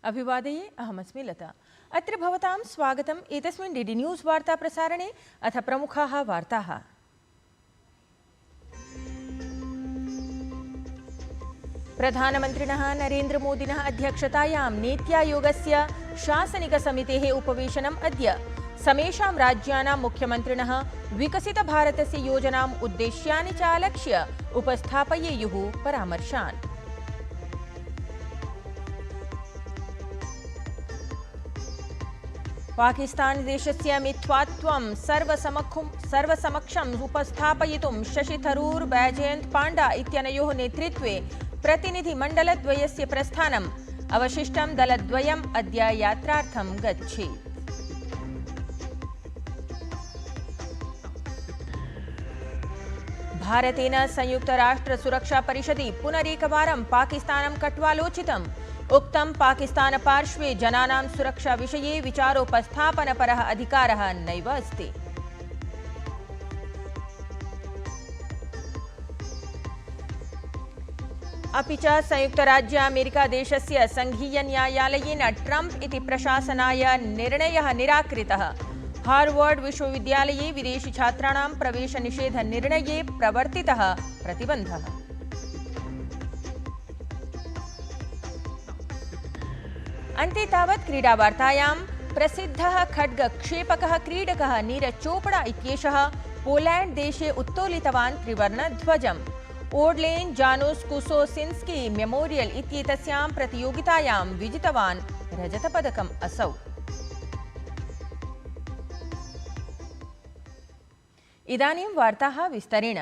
अभिवादये अहमस्मि लता। अत्र भवतां स्वागतम् एतस्मिन् डीडी न्यूज़ वार्ता प्रसारणे। अथ प्रमुखाः वार्ताः। प्रधानमन्त्रिणः नरेन्द्रमोदिनः अध्यक्षतायां नीत्यायोगस्य शासनिकसमितेः उपवेशनम् अद्य। समेषां राज्यानां मुख्यमन्त्रिणः विकसितभारतस्य योजनाम् उद्देश्यानि च आलक्ष्य उपस्थापयेयुः परामर्शान्। पाकिस्तान देशस्य मिथ्यात्वं सर्वसमक्षम् उपस्थापयितुं शशि थरूर बैजयंत पांडा इत्यनयोः नेतृत्वे प्रतिनिधिमण्डलद्वयस्य प्रस्थानम्। अवशिष्टं दलद्वयम् अद्य यात्रार्थं गच्छेत्। भारतेन संयुक्तराष्ट्रसुरक्षापरिषदि पुनरेकवारं पाकिस्तानं कट्वालोचितम्। उक्तं पाकिस्तान पार्श्वे जनानां सुरक्षा विषये विचारोपस्थापनपरः अधिकारः नैव अस्ति। अपि च संयुक्तराज्यामेरिकादेशस्य संघीयन्यायालयेन ट्रम्प इति प्रशासनाय निर्णयः निराकृतः। हार्वर्ड विश्वविद्यालये विदेशी छात्राणां प्रवेशनिषेधनिर्णये प्रवर्तितः प्रतिबन्धः। अन्ते तावत् क्रीडावार्तायां प्रसिद्धः खड्गक्षेपकः क्रीडकः नीरज चोपड़ा इत्येषः पोलैंड देशे उत्तोलितवान् त्रिवर्णध्वजम्। ओड्लेन जानोस कुसोसिन्स्की मेमोरियल इत्येतस्यां प्रतियोगितायां विजितवान् रजतपदकम् असौ। इदानीं वार्ताः विस्तरेण।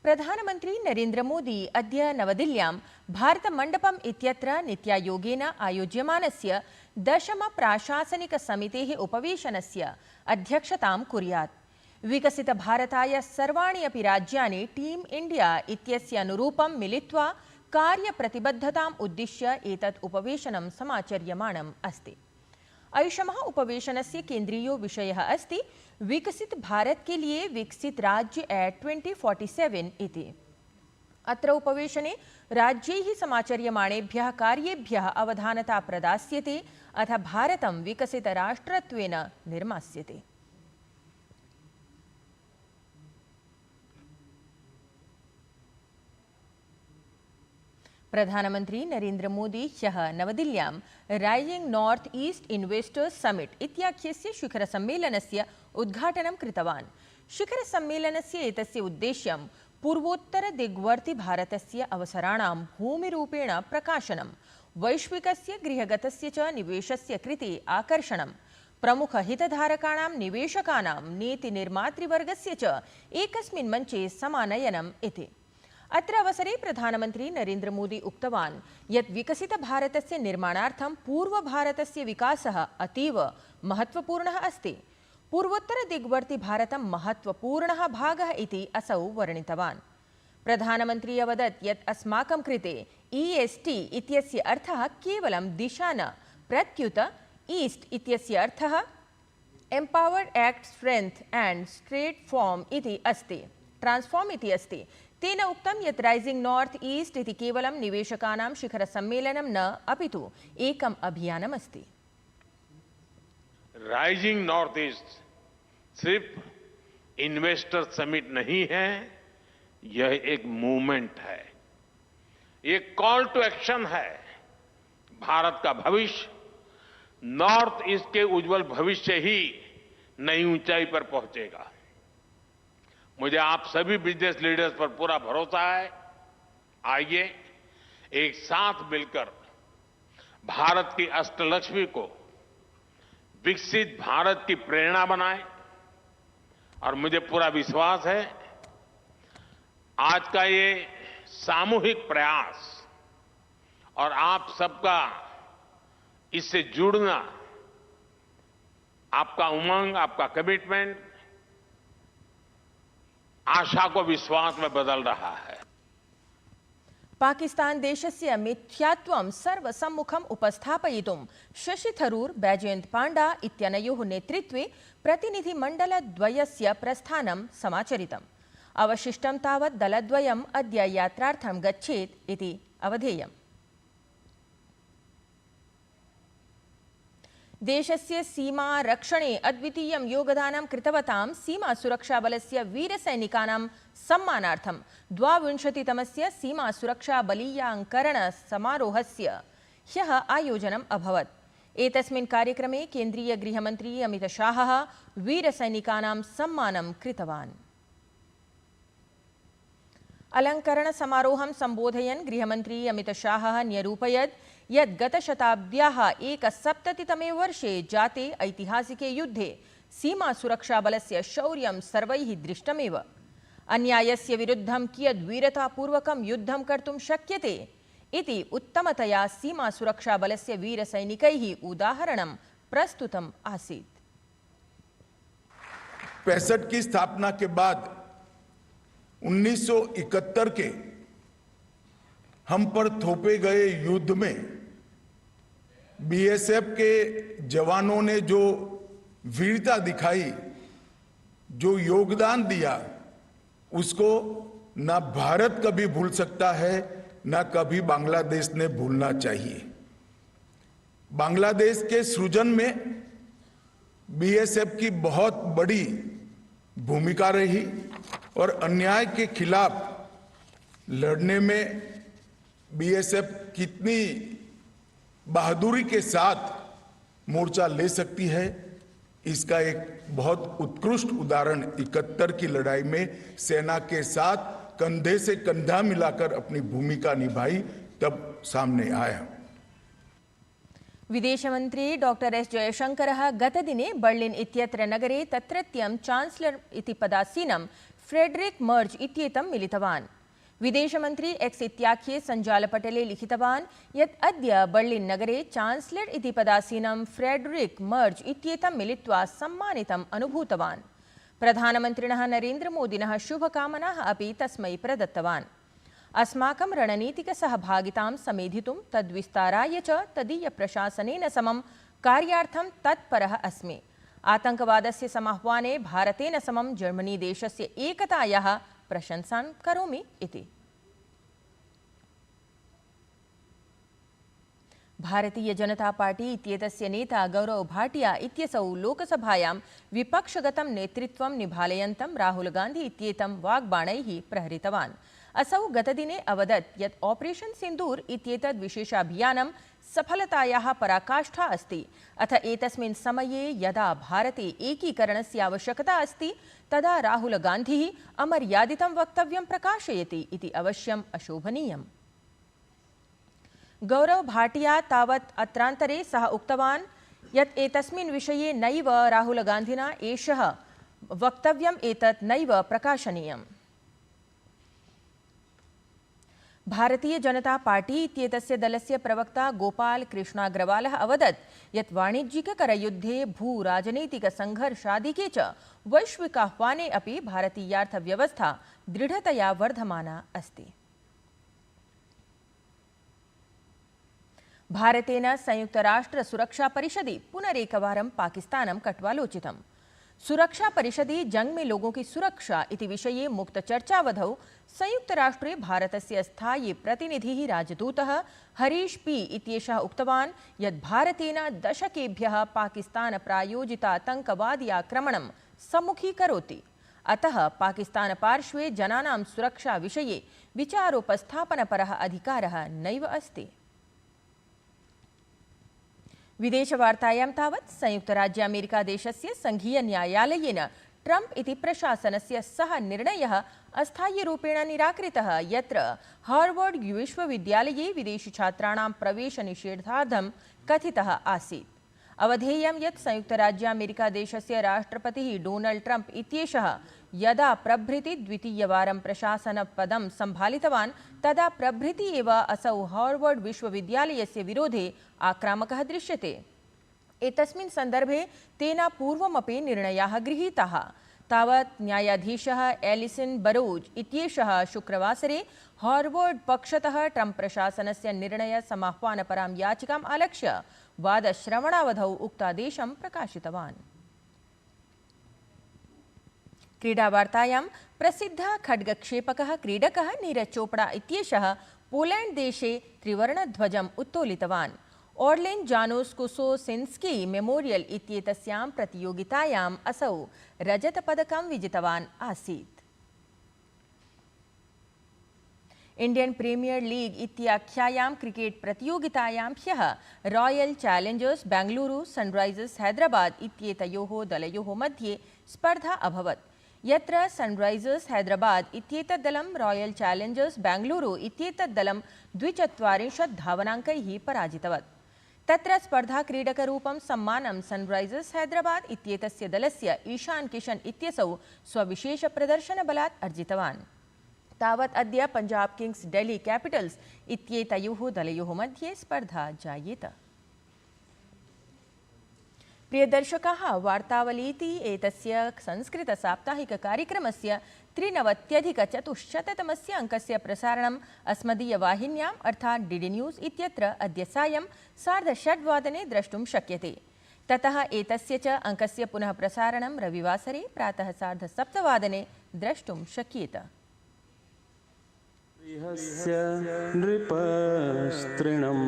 प्रधानमन्त्री नरेन्द्र मोदी अद्य नवदिल्ल्यां भारतमण्डपम् इत्यत्र नीत्यायोगेन आयोज्यमानस्य 10th प्राशासनिकसमितेः उपवेशनस्य अध्यक्षतां कुर्यात्। विकसितभारताय सर्वाणि अपि राज्यानि टीम इंडिया इत्यस्य अनुरूपं मिलित्वा कार्यप्रतिबद्धताम् उद्दिश्य एतत् उपवेशनं समाचर्यमाणम् अस्ति। ऐषमः उपवेशनस्य केन्द्रीयो विषयः अस्ति विकसित भारत के लिए विकसित राज्य एट 2047 इति। अत्र उपवेशने राज्यैः समाचर्यमाणेभ्यः कार्येभ्यः अवधानता प्रदास्यते अथ भारतं विकसितराष्ट्रत्वेन निर्मास्यते। प्रधानमन्त्री नरेन्द्र मोदी ह्यः नवदिल्ल्यां rising north east investors summit इत्याख्यस्य शिखरसम्मेलनस्य उद्घाटनं कृतवान्। शिखरसम्मेलनस्य एतस्य उद्देश्यं पूर्वोत्तरदिग्वर्ति भारतस्य अवसराणां भूमिरूपेण प्रकाशनं, वैश्विकस्य गृहगतस्य च निवेशस्य कृते आकर्षणं, प्रमुखहितधारकाणां निवेशकानां नीतिनिर्मातृवर्गस्य च एकस्मिन् मञ्चे समानयनम् इति। अत्र अवसरे प्रधानमन्त्री नरेन्द्र मोदी उक्तवान् यत् विकसितभारतस्य निर्माणार्थं पूर्वभारतस्य विकासः अतीव महत्त्वपूर्णः अस्ति। पूर्वोत्तरदिग्वर्ति भारतं महत्त्वपूर्णः भागः इति असौ वर्णितवान्। प्रधानमन्त्री अवदत् यत् अस्माकं कृते EST इत्यस्य अर्थः केवलं दिशा न, प्रत्युत ईस्ट इत्यस्य अर्थः empowered act strength and straight form इति अस्ति, ट्रांसफॉर्म इति अस्ति। तेन उक्तं यत् राइजिंग नॉर्थ ईस्ट इति केवलं निवेशकानां शिखरसम्मेलनं न, अपितु एकम् अभियानम् अस्ति। राइजिंग नॉर्थ ईस्ट सिर्फ इन्वेस्टर समिट नहीं है, यह एक मूवमेंट है, एक कॉल टू एक्शन है। भारत का भविष्य नॉर्थ ईस्ट के उज्जवल भविष्य ही नई ऊंचाई पर पहुंचेगा। मुझे आप सभी बिजनेस लीडर्स पर पूरा भरोसा है। आइए एक साथ मिलकर भारत की अष्टलक्ष्मी को विकसित भारत की प्रेरणा बनाएं। और मुझे पूरा विश्वास है आज का ये सामूहिक प्रयास और आप सबका इससे जुड़ना, आपका उमंग, आपका कमिटमेंट आशा को विश्वास में बदल रहा है। पाकिस्तान देशस्य मिथ्यात्वं सर्वसम्मुखम् उपस्थापयितुं शशि थरूर बैजयंत पांडा इत्यनयोः नेतृत्वे प्रतिनिधिमण्डलद्वयस्य प्रस्थानं समाचरितम्। अवशिष्टं तावत् दलद्वयम् अद्य यात्रार्थं गच्छेत् इति अवधेयम्। देशस्य सीमारक्षणे अद्वितीयं योगदानं कृतवतां सीमासुरक्षाबलस्य वीरसैनिकानां सम्मानार्थं 22तमस्य सीमासुरक्षाबलीयाङ्करणसमारोहस्य ह्यः आयोजनम् अभवत्। एतस्मिन् कार्यक्रमे केन्द्रीयगृहमन्त्री अमितशाहः वीरसैनिकानां सम्मानं कृतवान्। अलङ्करणसमारोहं सम्बोधयन् गृहमन्त्री अमितशाहः न्यरूपयत् यत् गतशताब्द्याः 71तमे वर्षे जाते ऐतिहासिके युद्धे सीमासुरक्षाबलस्य शौर्यं सर्वैः दृष्टमेव। अन्यायस्य विरुद्धं कियद् वीरतापूर्वकं युद्धं कर्तुं शक्यते इति उत्तमतया सीमासुरक्षाबलस्य वीरसैनिकैः उदाहरणं प्रस्तुतम् आसीत्। 65 की स्थापना के बाद 1971 के हम पर थोपे गए युद्ध में बीएसएफ के जवानों ने जो वीरता दिखाई, जो योगदान दिया, उसको ना भारत कभी भूल सकता है, ना कभी बांग्लादेश ने भूलना चाहिए। बांग्लादेश के सृजन में बीएसएफ की बहुत बड़ी भूमिका रही और अन्याय के खिलाफ लड़ने में बीएसएफ कितनी बहादुरी के साथ मोर्चा ले सकती है, इसका एक बहुत उत्कृष्ट उदाहरण 71 की लड़ाई में सेना के साथ कंधे से कंधा मिलाकर अपनी भूमिका निभाई तब सामने आया। विदेशमन्त्री डॉक्टर एस जयशंकरः गतदिने बर्लिन् इत्यत्र नगरे तत्रत्यं चान्सलर् इति पदासीनं फ्रेडरिक मर्ज इत्येतं मिलितवान्। विदेशमन्त्री एक्स इत्याख्ये सञ्जालपटले लिखितवान् यत् अद्य बर्लिन् नगरे चान्सलर् इति पदासीनं फ्रेडरिक मर्ज इत्येतं मिलित्वा सम्मानितम् अनुभूतवान्। प्रधानमन्त्रिणः नरेन्द्रमोदिनः शुभकामनाः अपि तस्मै प्रदत्तवान्। अस्माकं रणनीतिकसहभागितां समेधितुं तद्विस्ताराय च तदीयप्रशासनेन समं कार्यार्थं तत्परः अस्मि। आतङ्कवादस्य समाह्वाने भारतेन समं जर्मनी देशस्य एकतायाः प्रशंसां करोमि इति। भारतीय जनता पार्टी इत्येतस्य नेता गौरव भाटिया इत्यसौ लोकसभायां विपक्षगतं नेतृत्वं निभालयन्तं राहुल गान्धी इत्येतं वाग्बाणैः प्रहरितवान्। असौ गतदिने अवदत् यत् ऑपरेशन सिन्दूर इत्येतद् विशेषाभियानं सफलतायाः पराकाष्ठा अस्ति। अथ एतस्मिन् समये यदा भारते एकीकरणस्य आवश्यकता अस्ति तदा राहुल गान्धी अमर्यादितं वक्तव्यं प्रकाशयति इति अवश्यम् अशोभनीयम्। गौरव भाटिया तावत् अत्रान्तरे सः उक्तवान् यत् एतस्मिन् विषये नैव राहुल गान्धिना एषः वक्तव्यम् एतत् नैव प्रकाशनीयम्। भारतीय जनता पार्टी इत्येतस्य दलस्य प्रवक्ता गोपाल कृष्णाग्रवालः अवदत् यत् वाणिज्यिककरयुद्धे भूराजनैतिकसङ्घर्षादिके च वैश्विकाह्वाने अपि भारतीयार्थव्यवस्था दृढतया वर्धमाना अस्ति। भारतेन संयुक्तराष्ट्रसुरक्षापरिषदि पुनरेकवारं पाकिस्तानं कट्वालोचितम्। सुरक्षापरिषदि जंग में लोगों की सुरक्षा इति विषये मुक्तचर्चावधौ संयुक्तराष्ट्रे भारतस्य स्थायी प्रतिनिधिः राजदूतः हरीश पी इत्येषः उक्तवान् यत् भारतेन दशकेभ्यः पाकिस्तान प्रायोजितातङ्कवादी आक्रमणं सम्मुखीकरोति। अतः पाकिस्तान पार्श्वे जनानां सुरक्षा विषये विचारोपस्थापनपरः अधिकारः नैव अस्ति। विदेशवार्तायां तावत् संयुक्तराज्यामेरिकादेशस्य संघीय न्यायालयेन ट्रम्प इति प्रशासनस्य सः निर्णयः अस्थायीरूपेण निराकृतः यत्र हार्वर्ड विश्वविद्यालये विदेशीछात्राणां प्रवेशनिषेधार्थं कथितः आसीत्। अवधेयं यत् संयुक्तराज्यामेरिकादेशस्य राष्ट्रपतिः डोनाल्ड ट्रम्प इत्येषः यदा प्रभृति द्वितीयवारं प्रशासनपदं सम्भालितवान् तदा प्रभृति एव असौ हार्वर्ड विश्वविद्यालयस्य विरोधे आक्रामकः दृश्यते। एतस्मिन् सन्दर्भे तेन पूर्वमपि निर्णयाः गृहीताः। तावत् न्यायाधीशः एलिसन बरोज इत्येषः शुक्रवासरे हार्वर्ड पक्षतः ट्रम्प प्रशासनस्य निर्णयसमाह्वानपरां याचिकाम् आलक्ष्य वादश्रवणावधौ उक्तादेशं प्रकाशितवान्। क्रीडावार्तायां प्रसिद्धः खड्गक्षेपकः क्रीडकः नीरज चोपड़ा इत्येषः पोलैण्ड देशे त्रिवर्णध्वजम् उत्तोलितवान्। ओर्लेन् जानोस् कोसोसिन्स्की मेमोरियल् इत्येतस्यां प्रतियोगितायाम् असौ रजतपदकं विजितवान् आसीत्। इंडियन प्रीमियर लीग इत्याख्यायां क्रिकेट प्रतियोगितायां ह्यः royal Challengers Bengaluru Sunrisers Hyderabad इत्येतयोः दलयोः मध्ये स्पर्धा अभवत्, यत्र सनराइजर्स हैदराबाद इत्येतत् दलं रॉयल चैलेंजर्स बेंगलुरु इत्येतत् दलं 42 धावनाङ्कैः पराजितवत्। तत्र स्पर्धा क्रीडकरूपं सम्मानं सनराइजर्स हैदराबाद इत्येतस्य दलस्य ईशान किशन इत्यसौ स्वविशेषप्रदर्शनबलात् अर्जितवान्। तावत् अद्य पंजाब किंग्स डेल्ही कैपिटल्स इत्येतयोः दलयोः मध्ये स्पर्धा जायेत। प्रियदर्शकाः, वार्तावलीति एतस्य संस्कृतसाप्ताहिककार्यक्रमस्य 93अधिक-400तमस्य अङ्कस्य प्रसारणम् अस्मदीयवाहिन्याम् अर्थात् डीडी न्यूज़ इत्यत्र अद्य सायं 6:30 वादने द्रष्टुं शक्यते। ततः एतस्य च अङ्कस्य पुनः प्रसारणं रविवासरे प्रातः 7:30 वादने द्रष्टुं शक्येत। नृपस्तृणम्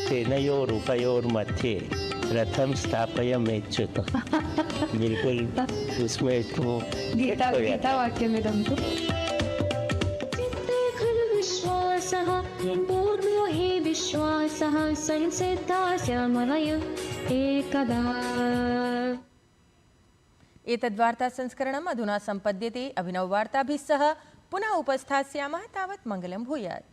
सेनयोरुभयोर्मध्ये रथं स्थापयामेच्युत। बिल्कुल उसमें तो गीतावाक्यमिदं तु चित्ते खलु विश्वासः पूर्णो हि विश्वासः संसिद्धास्य मनय एकदा। एतद्वार्ता संस्करणम् अधुना सम्पद्यते। अभिनववार्ताभिः सह पुनः उपस्थास्यामः। तावत् मङ्गलं भूयात्।